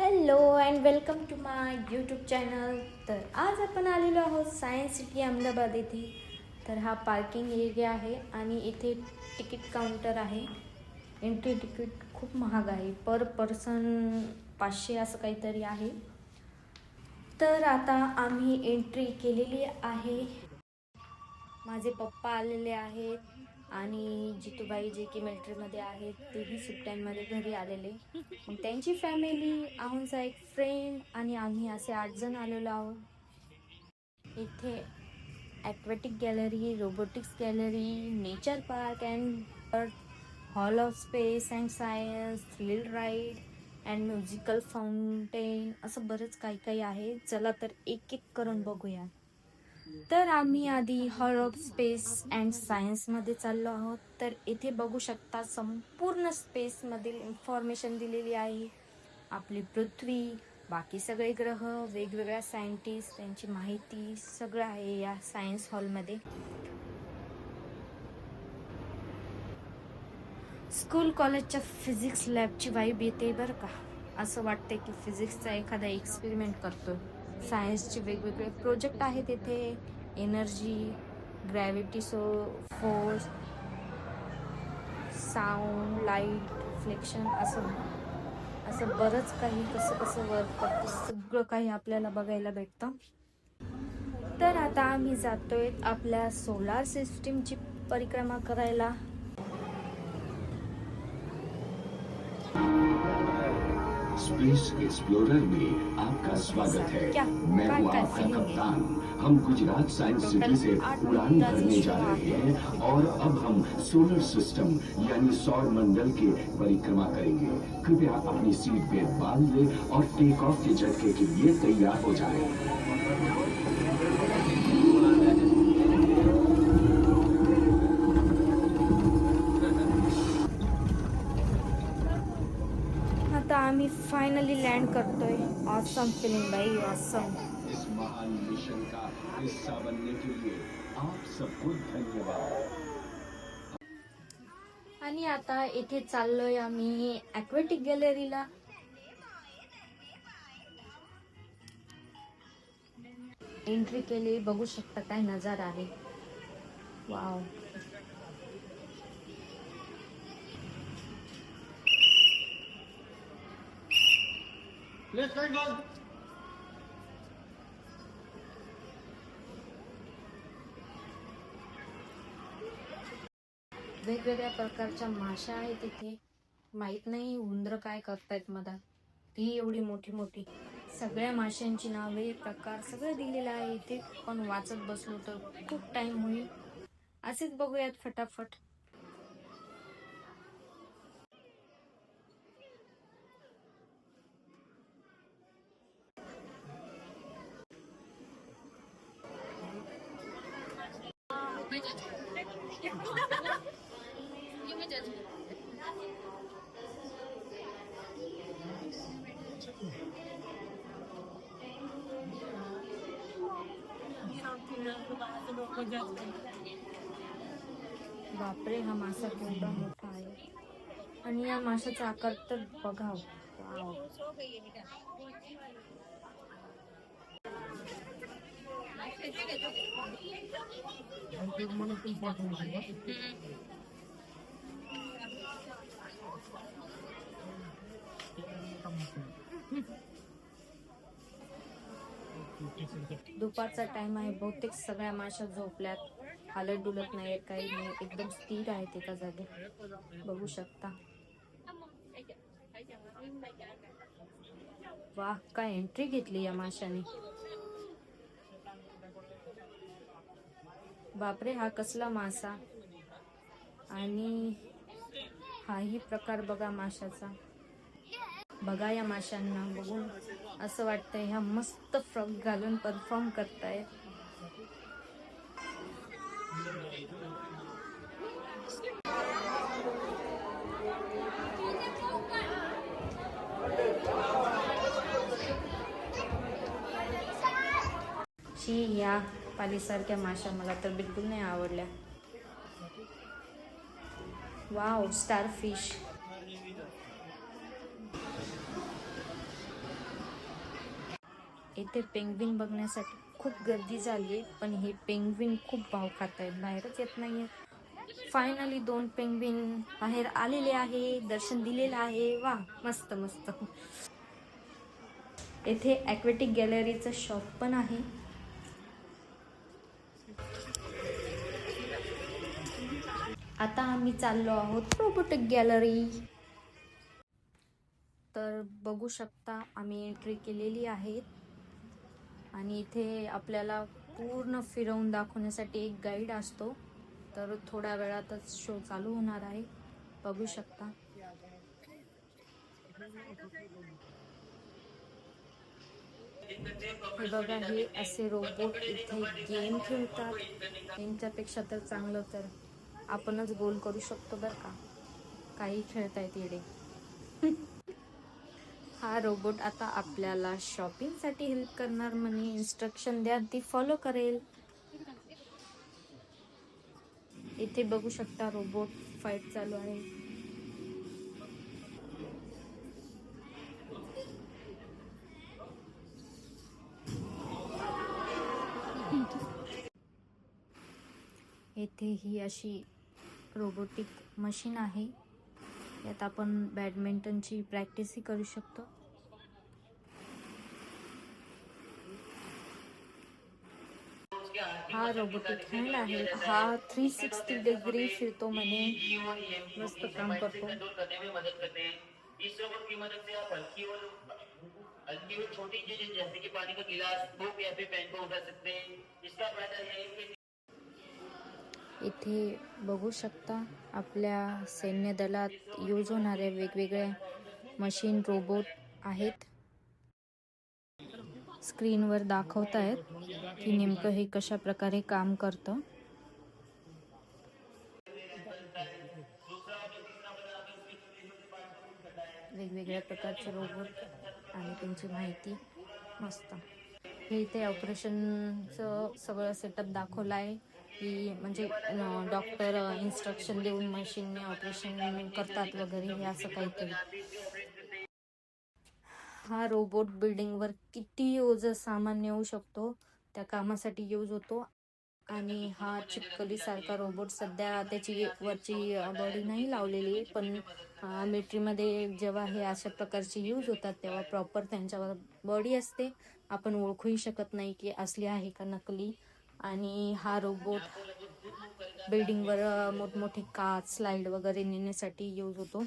Hello and welcome to my YouTube channel. तर आज आपण आलेलो आहोत सायन्स सिटी अहमदाबाद येथे. तर हा पार्किंग एरिया आहे आणि इथे तिकीट काउंटर आहे. एंट्री तिकीट खूप महाग आहे, पर पर्सन 500 असं काहीतरी आहे. तर आता आम्ही एंट्री केलेली आहे. माझे पप्पा आलेले आहेत आणि जितूबाई जे की मिलिटरीमध्ये आहेत तेही सुट्ट्यांमध्ये घरी आलेले. मग त्यांची फॅमिली, आमचा एक फ्रेंड आणि आम्ही असे 8 जण आलेलो आहोत. इथे aquatic gallery, robotics gallery, nature park and hall of space and science, thrill ride and musical fountain असं बरंच काही काही आहे. चला तर एक एक करून बघूया. तर आम्ही आधी हॉल ऑफ स्पेस अँड सायन्समध्ये चाललो आहोत. तर इथे बघू शकता संपूर्ण स्पेसमधील इन्फॉर्मेशन दिलेली आहे. आपली पृथ्वी, बाकी सगळे ग्रह, वेगवेगळ्या सायंटिस्ट, त्यांची माहिती सगळं आहे या सायन्स हॉलमध्ये. स्कूल कॉलेजच्या फिजिक्स लॅबची वाईब येते बरं का. असं वाटते की फिजिक्सचा एखादा एक्सपेरिमेंट करतो. सायन्सचे वेगवेगळे प्रोजेक्ट आहेत इथे. Energy, gravity, force, sound, light, reflection असं बरंच काही कसं कसं वर्क करतं सगळं काही आपल्याला बघायला भेटतं. तर आता आम्ही जातोय आपल्या सोलार सिस्टीमची परिक्रमा करायला. स्पेस एक्सप्लोरर में आपका स्वागत है। मैं हूँ आपका कप्तान। हम गुजरात साइंस सिटी से उड़ान भरने जा रहे हैं और अब हम सोलर सिस्टम यानी सौर मंडल के परिक्रमा करेंगे। कृपया अपनी सीट बेल्ट बांध लें और टेक ऑफ के झटके के लिए तैयार हो जाएं। आता आम्ही फायनली लँड करतोय. ऑसम फिलिंग बाई, ऑसम. इस महान मिशन का हिस्सा बनने के लिए आप सबको धन्यवाद. आणि आता इथे चाललोय आम्ही ॲक्वॅटिक गॅलरीला. एंट्री केली, बघू शकता काय नजारा आहे. वाव. वेगवेगळ्या प्रकारच्या माशा आहेत इथे. माहित नाही उंदरं काय करतायत मधात. ती एवढी मोठी मोठी. सगळ्या माशांची नावे, प्रकार सगळं दिलेलं आहे इथे. पण वाचत बसलो तर खूप टाइम होईल. असेच बघूयात फटाफट. बापरे, हा मासा केवढा मोठा आहे. आणि या माशाचा आकार तर बघा. वाव. दुपारचा टाइम आहे. बहुतेक सगळ्या माशा झोपल्यात, हालत डुलत नाही, काही नाही, एकदम स्थिर आहेत एका जागी. बघू शकता. वाह, काय एंट्री घेतली या माशाने. बापरे, हा कसला मासा. आणि हाही प्रकार बघा माशाचा. बघा या माशांना बघून असं वाटतंय ह्या मस्त फ्रॉक घालून परफॉर्म करतायत. या पालीसारख्या माशा मला तर बिलकुल नाही आवडल्या. Wow, starfish. इथे पेंग्विन बघण्यासाठी खूप गर्दी झाली आहे, पण हे पेंग्विन खूप भाव खात आहेत, बाहेरच येत नाही आहेत. फायनली 2 पेंग्विन बाहेर आलेले आहे, दर्शन दिलेलं आहे. वा, मस्त मस्त. येथे ॲक्वेटिक गॅलरीचं शॉप पण आहे. आता आम्ही चाललो आहोत रोबोटिक गॅलरी. तर बघू शकता आम्ही एंट्री केलेली आहे आणि इथे आपल्याला पूर्ण फिरवून दाखवण्यासाठी एक गाईड असतो. तर थोड्या वेळातच शो चालू होणार आहे, बघू शकता. हे बघा, हे असे रोबोट इथे गेम खेळतात. यांच्यापेक्षा तर चांगलं तर आपणच गोल करू शकतो बरं का, काही खेळतायत येडे. हा रोबोट आता आपल्याला शॉपिंगसाठी हेल्प करणार म्हणे. इन्स्ट्रक्शन द्या, ती फॉलो करेल. इथे बघू शकता रोबोट फाईट चालू आहे. येथे ही अशी रोबोटिक मशीन आहे. यात आपण बॅडमिंटनची प्रॅक्टिसही करू शकतो. हा रोबोटिक हँड आहे. हा 360 डिग्री फिरतो म्हणे, मस्त काम करतो. इस रोबोट की मदद से आप हल्की और छोटी चीजें जैसे कि पानी का गिलास, बुक या फिर पेन को उठा सकते हैं. इसका फायदा यह है कि इथे बघू शकता आपल्या सैन्य दलात यूज होणाऱ्या वेगवेगळ्या मशीन रोबोट आहेत. स्क्रीनवर दाखवतायत की नेमकं हे कशा प्रकारे काम करतं. वेगवेगळ्या प्रकारचे रोबोट आणि त्यांची माहिती मस्त. हे इथे ऑपरेशनचं सगळं सेटअप दाखवलं आहे की म्हणजे डॉक्टर इन्स्ट्रक्शन देऊन मशीनने ऑपरेशन करतात वगैरे, हे असं काहीतरी. हा रोबोट बिल्डिंगवर किती ओझं सामान नेऊ शकतो त्या कामासाठी यूज होतो. आणि हा चिपकलीसारखा रोबोट सध्या त्याची वरची बॉडी नाही लावलेली, पण मिलिटरीमध्ये जेव्हा हे अशा प्रकारचे यूज होतात तेव्हा प्रॉपर त्यांच्यावर बॉडी असते. आपण ओळखूही शकत नाही की असली आहे का नकली. आणि हा रोबोट बिल्डिंगवर मोठमोठी काच, स्लाइड वगैरे नेण्यासाठी यूज होतो.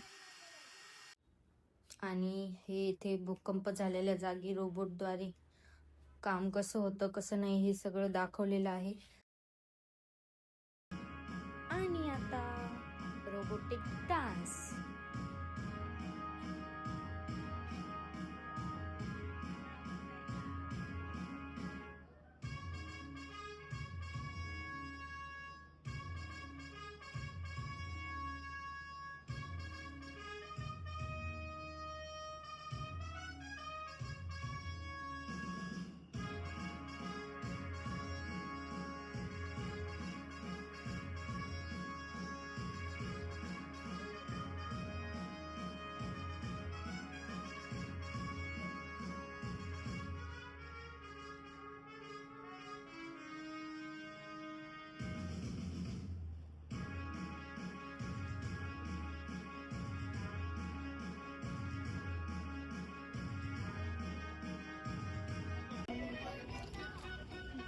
आणि हे इथे भूकंप झालेल्या जागी रोबोटद्वारे काम कसं होतं कसं नाही हे सगळं दाखवलेलं आहे. आणि आता रोबोटिक डान्स.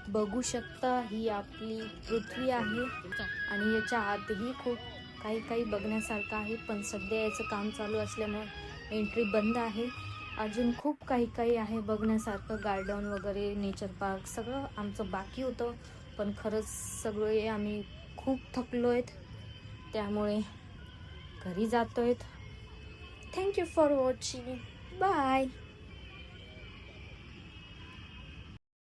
बघू शकता ही आपली पृथ्वी आहे आणि याच्या आतही खूप काही बघण्यासारखं आहे, पण सध्या याचं काम चालू असल्यामुळे एंट्री बंद आहे. अजून खूप काही आहे बघण्यासारखं. गार्डन वगैरे, नेचर पार्क सगळं आमचं बाकी होतं, पण खरंच सगळे आम्ही खूप थकलो आहेत, त्यामुळे घरी जातो आहेत. Thank you for watching. बाय.